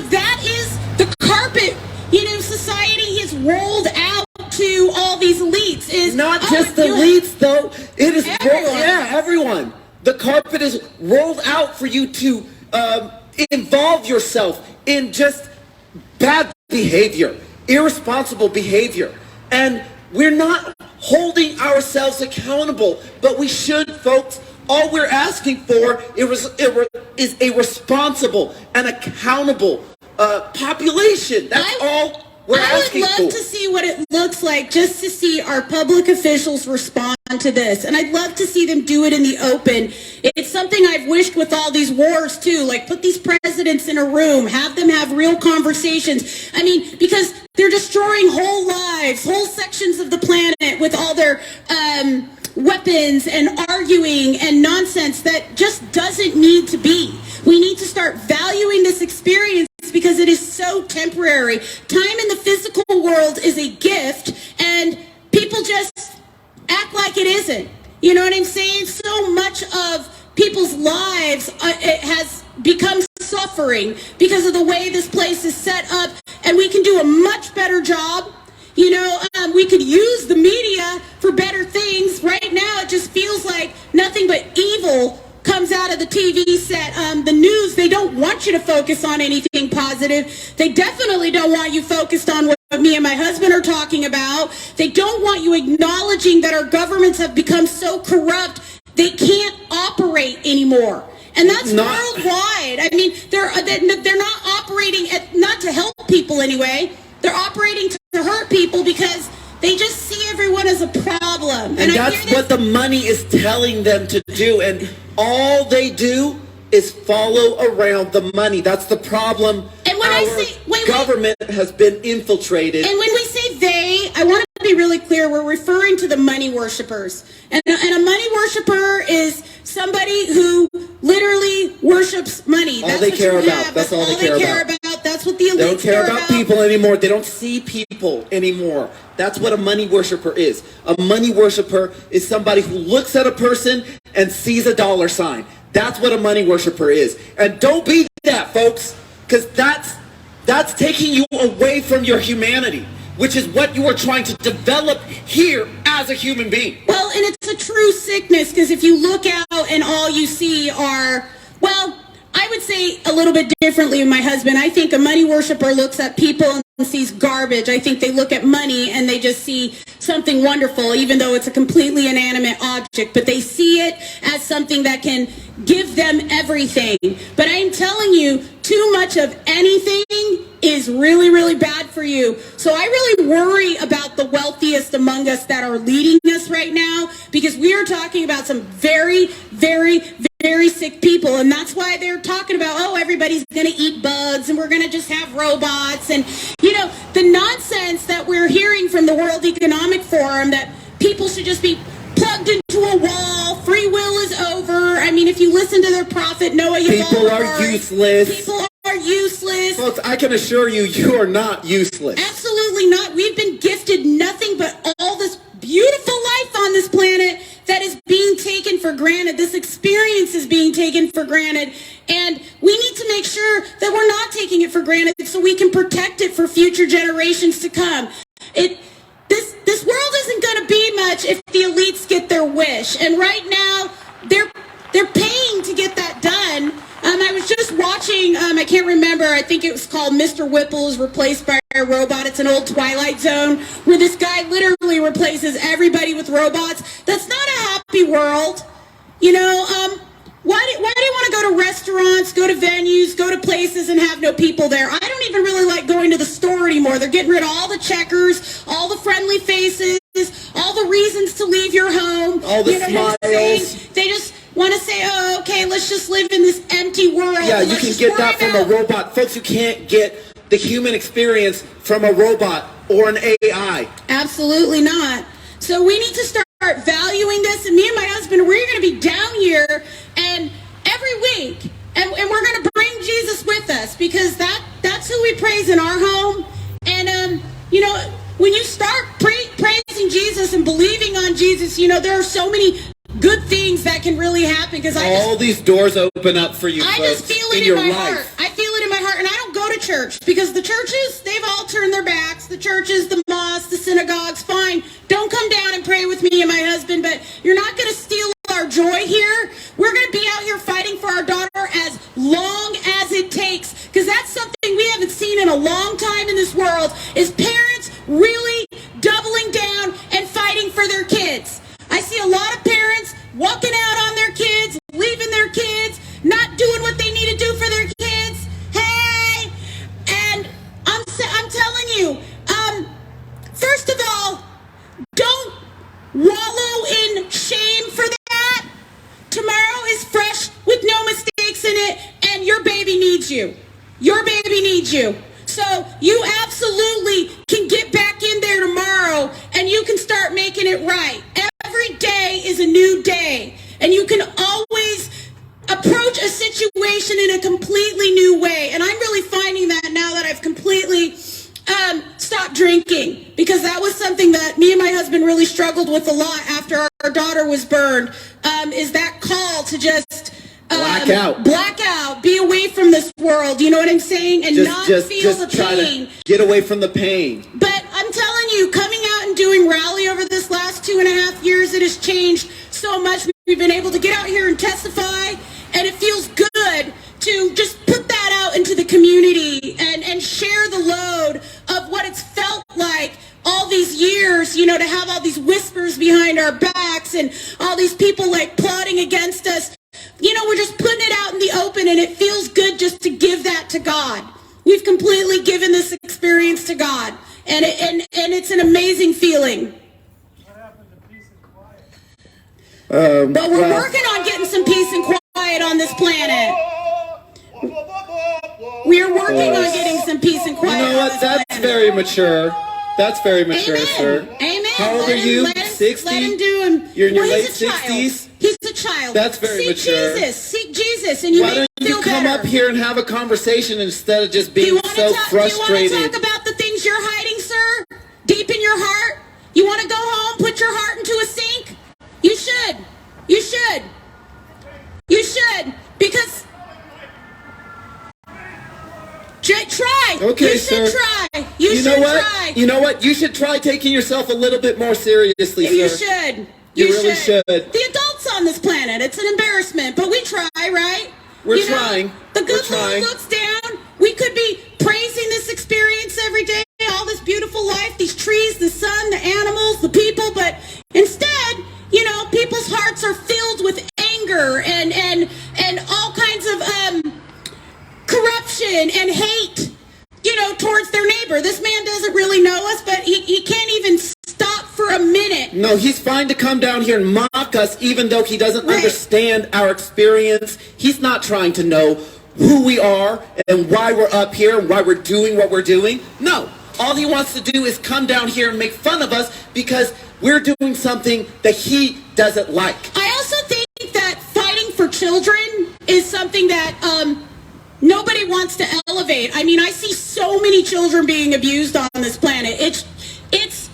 That is the carpet, society has rolled out to all these elites. Is not just the elites, though. It is everyone. The carpet is rolled out for you to involve yourself in just bad behavior, irresponsible behavior. And we're not holding ourselves accountable, but we should, folks. All we're asking for is a responsible and accountable population. That's all we're asking for. I would love to see what it looks like, just to see our public officials respond to this. And I'd love to see them do it in the open. It's something I've wished with all these wars too, like put these presidents in a room, have them have real conversations. I mean, because they're destroying whole lives, whole sections of the planet with all their weapons and arguing and nonsense that just doesn't need to be. We need to start valuing this experience, because it is so temporary. Time in the physical world is a gift, and people just act like it isn't. You know what I'm saying? So much of people's lives it has become suffering because of the way this place is set up, and we can do a much better job. We could use the media for better things. Right now, it just feels like nothing but evil comes out of the TV set. The news, they don't want you to focus on anything positive. They definitely don't want you focused on what me and my husband are talking about. They don't want you acknowledging that our governments have become so corrupt they can't operate anymore. And that's worldwide. I mean, they're not operating not to help people anyway. They're operating to hurt people, because they just see everyone as a problem. And that's what the money is telling them to do. And all they do is follow around the money. That's the problem. And when government has been infiltrated. And when we say they, I want to be really clear, we're referring to the money worshipers. And a money worshiper is somebody who literally worships money. All they care about. That's all they care about. That's what the elites They don't care about people anymore. They don't see people anymore. That's what a money worshiper is. A money worshiper is somebody who looks at a person and sees a dollar sign. That's what a money worshiper is. And don't be that, folks, because that's taking you away from your humanity, which is what you are trying to develop here as a human being. Well, and it's a true sickness, because if you look out and all you see are, well, I would say a little bit differently with my husband. I think a money worshiper looks at people and sees garbage. I think they look at money and they just see something wonderful, even though it's a completely inanimate object. But they see it as something that can give them everything. But I'm telling you, too much of anything is really, really bad for you. So I really worry about the wealthiest among us that are leading us right now, because we are talking about some very, very, very sick people. And that's why they're talking about, oh, everybody's going to eat bugs and we're going to just have robots. And, you know, the nonsense that we're hearing from the World Economic Forum that people should just be plugged into a wall, free will is over. I mean, if you listen to their prophet, Noah, people are useless. People are useless. Folks, I can assure you, you are not useless. Absolutely not. We've been gifted nothing but all this beautiful life on this planet that is being taken for granted. This experience is being taken for granted. And we need to make sure that we're not taking it for granted so we can protect it for future generations to come. This world isn't going to be much if the elites get their wish. And right now, they're paying to get that done. I was just watching, I can't remember, I think it was called Mr. Whipple is replaced by a robot. It's an old Twilight Zone where this guy literally replaces everybody with robots. That's not a happy world. You know, why do you want to go to restaurants, go to venues, go to places and have no people there? I don't even really like going to the store anymore. They're getting rid of all the checkers, all the friendly faces, all the reasons to leave your home. All the smiles. They just want to say, oh, okay, let's just live in this empty world. Yeah, you can get that from a robot. Folks, you can't get the human experience from a robot or an AI. Absolutely not. So we need to start valuing this. And me and my husband, we're going to be down here and every week. And we're going to bring Jesus with us because that's who we praise in our home. And, you know, when you start praising Jesus and believing on Jesus, you know, there are so many good things that can really happen because all these doors open up for you. I just feel it in my heart. I feel it in my heart, and I don't go to church because the churches, they've all turned their backs. The churches, the mosques, the synagogues, fine. Don't come down and pray with me and my husband, but you're not going to steal our joy here. We're going to be out here fighting for our daughter as long as it takes, because that's something we haven't seen in a long time in this world, is parents really doubling down and fighting for their kids. I see a lot of parents walking out on their kids, leaving their kids, not doing what they need to do for their kids. Hey, and I'm telling you, first of all, don't wallow in shame for that. Tomorrow is fresh with no mistakes in it, and your baby needs you. Your baby needs you. So you absolutely can get back in there tomorrow, and you can start making it right. Every day is a new day, and you can always approach a situation in a completely new way. And I'm really finding that now that I've completely stopped drinking, because that was something that me and my husband really struggled with a lot after our daughter was burned, is that call to just black out, be away from this world, you know what I'm saying, and not feel the try pain. To get away from the pain. But I'm telling you, coming out and doing rally over this last 2.5 years, it has changed so much. We've been able to get out here and testify, and it feels good to just put that out into the community and share the load of what it's felt like all these years, you know, to have all these whispers behind our backs and all these people like plotting against us. You know, we're just putting it out in the open, and it feels good just to give that to God. We've completely given this experience to God, and it's an amazing feeling. What happened to peace and quiet? But we're working on getting some peace and quiet on this planet. We are working on getting some peace and quiet. You know what? That's very mature. That's very mature, Amen. sir. Amen. How old are you? 60? Let him do him. You're in your late he's a child. 60s? He's a child. That's very mature. Seek Jesus, and you Why may don't feel you come better. up here and have a conversation instead of just Do you being wanna so Do frustrated? you want to talk about the things you're hiding, sir? Deep in your heart? You want to go home, put your heart into a sink? You should. You should. You should. Because... Try. Okay, you sir. should try. You should know what? try. You know what? You should try taking yourself a little bit more seriously, sir. You should. You really should. The adults on this planet, it's an embarrassment, but we try, right? We're trying. The good We're trying. Lord looks down. We could be praising this experience every day. beautiful life, these trees, the sun, the animals, the people, but instead, you know, people's hearts are filled with anger and all kinds of corruption and hate, you know, towards their neighbor. This man doesn't really know us, but he can't even stop for a minute. No, he's fine to come down here and mock us, even though he doesn't Right. understand our experience. He's not trying to know who we are and why we're up here and why we're doing what we're doing. No, all he wants to do is come down here and make fun of us because we're doing something that he doesn't like. I also think that fighting for children is something that nobody wants to elevate. I mean, I see so many children being abused on this planet. It's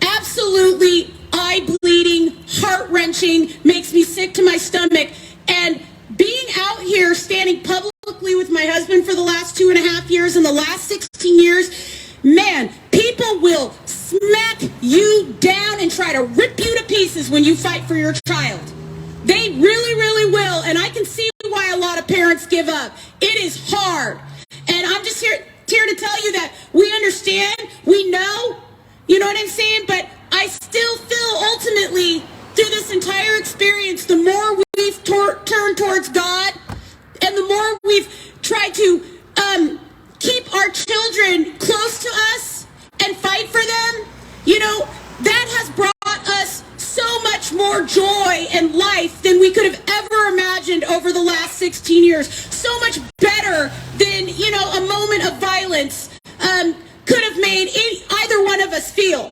absolutely eye-bleeding, heart-wrenching, makes me sick to my stomach. And being out here, standing publicly with my husband for the last 2.5 years and the last 16 years, man, people will smack you down and try to rip you to pieces when you fight for your child. They really, really will. And I can see why a lot of parents give up. It is hard. And I'm just here to tell you that we understand, we know, you know what I'm saying? But I still feel ultimately through this entire experience, the more we've turned towards God and the more we've tried to keep our children close to us and fight for them, you know, that has brought us so much more joy and life than we could have ever imagined over the last 16 years. So much better than, you know, a moment of violence could have made either one of us feel.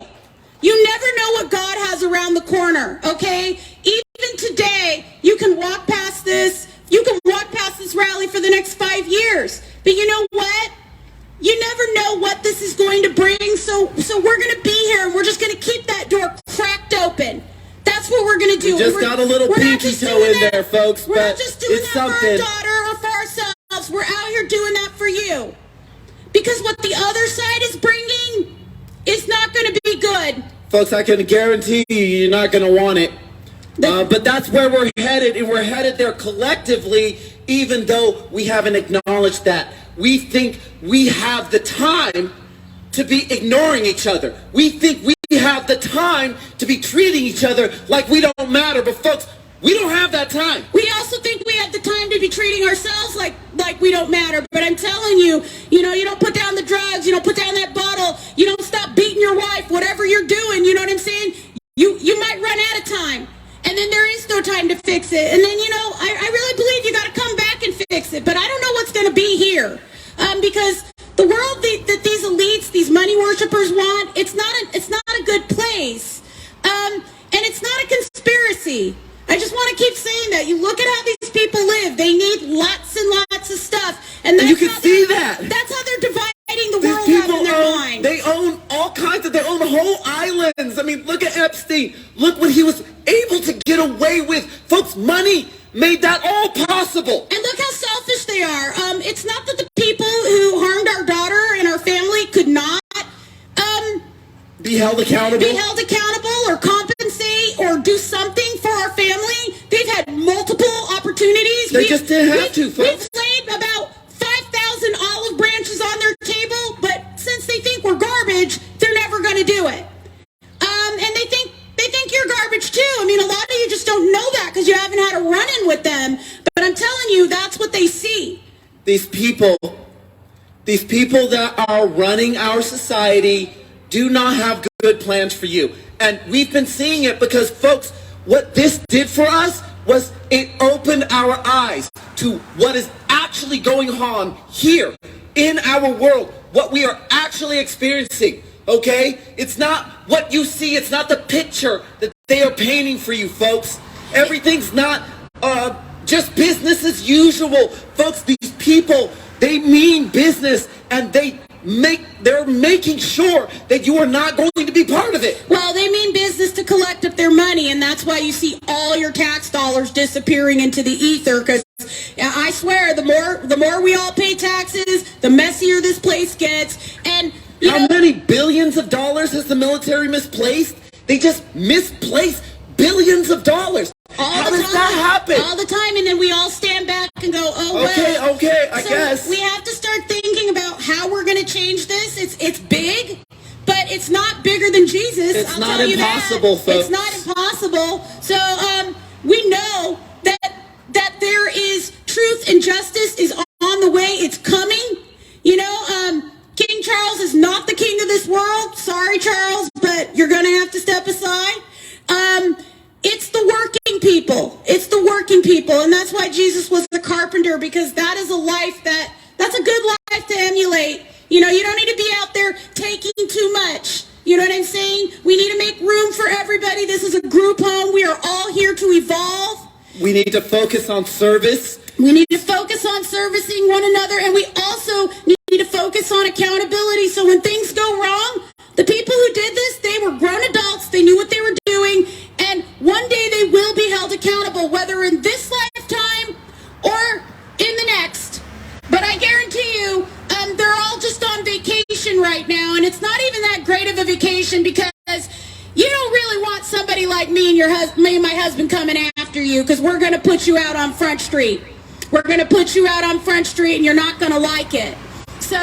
You never know what God has around the corner, okay? Even today, you can walk past this rally for the next 5 years. But you know what? You never know what this is going to bring, so we're going to be here, and we're just going to keep that door cracked open. That's what we're going to do. We just got a little pinky toe in there, folks, We're but not just doing it's that for our something. daughter or for ourselves. We're out here doing that for you. Because what the other side is bringing is not going to be good. Folks, I can guarantee you're not going to want it. But that's where we're headed, and we're headed there collectively, even though we haven't acknowledged that. We think we have the time to be ignoring each other. We think we have the time to be treating each other like we don't matter. But folks, we don't have that time. We also think we have the time to be treating ourselves like we don't matter. But I'm telling you, you know, you don't put down the drugs, you don't put down that bottle, you don't stop beating your wife, whatever you're doing, you know what I'm saying? You might run out of time. And then there is no time to fix it. And then, you know, I really believe you got to come back and fix it. But I don't know what's going to be here. Because the world that these elites, these money worshipers want, it's not a good place. And it's not a conspiracy. I just want to keep saying that. You look at how these people live. They need lots and lots of stuff. And that's you can see that. That's how they're dividing the These world up people in their mind. they own all kinds of, they own whole islands. I mean, look at Epstein. Look what he was able to get away with. Folks, money made that all possible. And look how selfish they are. It's not that the people who harmed our daughter and our family could not Be held accountable. or compensate or do something for our family. They've had multiple opportunities. They just didn't have to, folks. We've laid about 5,000 olive branches on their table, but since they think we're garbage, they're never going to do it. And they think you're garbage too. I mean, a lot of you just don't know that because you haven't had a run-in with them. But I'm telling you, that's what they see. These people that are running our society do not have good plans for you. And we've been seeing it because, folks, what this did for us was it opened our eyes to what is actually going on here in our world, what we are actually experiencing, okay? It's not what you see. It's not the picture that they are painting for you, folks. Everything's not just business as usual. Folks, these people, they mean business, and they're making sure that you are not going to be part of it. Well, they mean business to collect up their money, and that's why you see all your tax dollars disappearing into the ether. Because I swear, the more we all pay taxes, the messier this place gets. And how many billions of dollars has the military misplaced? They just misplaced billions of dollars. How does that happen? All the time, and then we all stand back and go, oh, well. Okay, I guess. We have to start thinking about how we're going to change this. It's big, but but it's not bigger than Jesus. It's I'll not tell you impossible, that. folks. It's not impossible. So we know that there is truth and justice is on the way. It's coming. You know, King Charles is not the king of this world. Sorry, Charles, but you're going to have to step aside. It's the working people. It's the working people. And that's why Jesus was the carpenter, because that is a life that's a good life to emulate. You know, you don't need to be out there taking too much. You know what I'm saying? We need to make room for everybody. This is a group home. We are all here to evolve. We need to focus on service. We need to focus on servicing one another, and we also need to focus on accountability. So when things go wrong, the people who did this, they were grown adults. They knew what they were doing, and one day they will be held accountable, whether in this lifetime or in the next. But I guarantee you, they're all just on vacation right now, and it's not even that great of a vacation, because you don't really want somebody like me and me and my husband coming after you, because we're going to put you out on Front Street. We're going to put you out on Front Street, and you're not going to like it. So,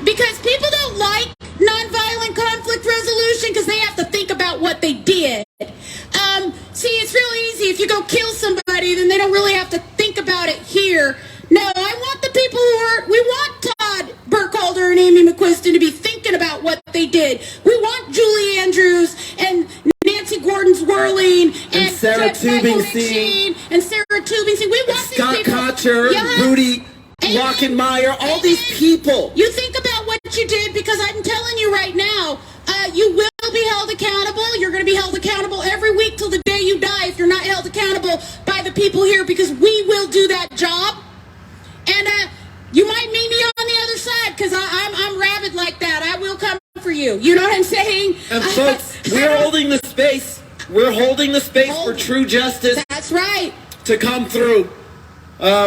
because people don't like nonviolent conflict resolution, because they have to think about what they did. See, it's really easy. If you go kill somebody, then they don't really have to think about it here. No, I want the people we want Todd Burkhalter and Amy McQuiston to be thinking about what they did. We want Julie Andrews and Nancy Gordon-Zwirling and Sarah Jeff Tubing-Sing and Sarah Tubing-Sing. We want Scott these people. Kotcher, Yeah. Rudy Amen. Lockenmeyer, all these people. You think about what you did, because I'm telling you right now, you will be held accountable. You're going to be held accountable every week till the day you die if you're not held accountable by the people here, because we will do that job. And you might meet me on the other side, because I'm rabid like that. I will come for you. You know what I'm saying? And folks, we're holding the space. We're holding the space for true justice That's right. to come through.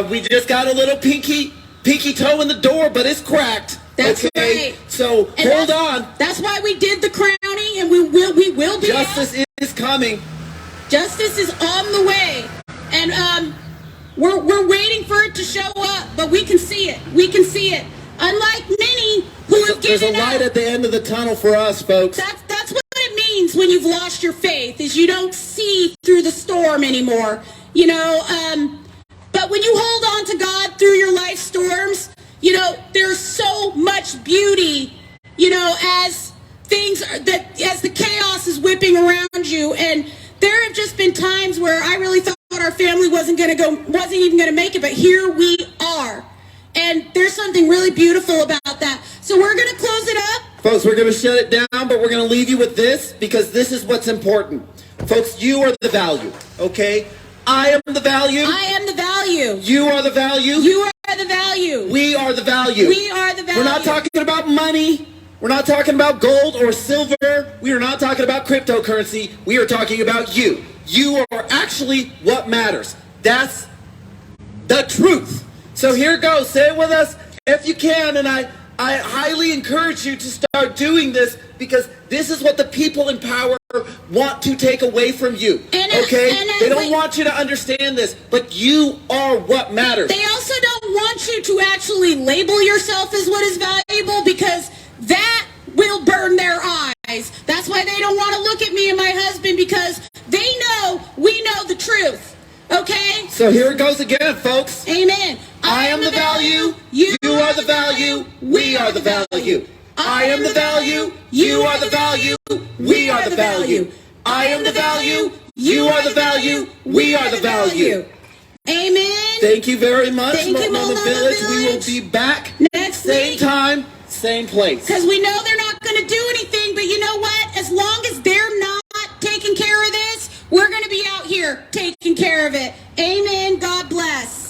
We just got a little pinky toe in the door, but it's cracked. That's okay? right. So And hold on. That's why we did the crowning, and we will be Justice is coming. Justice is on the way, and we're waiting for it to show up, but we can see it. We can see it. Unlike many who have There's a given light up. at the end of the tunnel for us, folks. That's what it means when you've lost your faith, is you don't see through the storm anymore. You know, but when you hold on to God through your life storms, you know, there's so much beauty, you know, as as the chaos is whipping around you. And there have just been times where I really thought our family wasn't even going to make it, but here we are. And there's something really beautiful about that. So we're going to close it up. Folks, we're going to shut it down, but we're going to leave you with this, because this is what's important. Folks, you are the value, okay? I am the value. I am the value. You are the value. You are the value. We are the value. We are the value. We're not talking about money. We're not talking about gold or silver. We are not talking about cryptocurrency. We are talking about you. You are actually what matters. That's the truth. So here it goes. Say it with us if you can. And I highly encourage you to start doing this, because this is what the people in power want to take away from you. Okay? They don't want you to understand this, but you are what matters. They also don't want you to actually label yourself as what is valuable, because that will burn their eyes. That's why they don't want to look at me and my husband, because we know the truth. Okay? So here it goes again, folks. Amen. I am the value. You are the value. We are the value. I am the value. You are the value. We are the value. I am the value. You are the value. We are the value. Amen. Thank you very much, Thank you, Multnomah Village. We will be back next same week. time, same place. Because we know they're not going to do anything, but you know what? As long as they're not taking care of this, we're going to be out here taking care of it. Amen. God bless.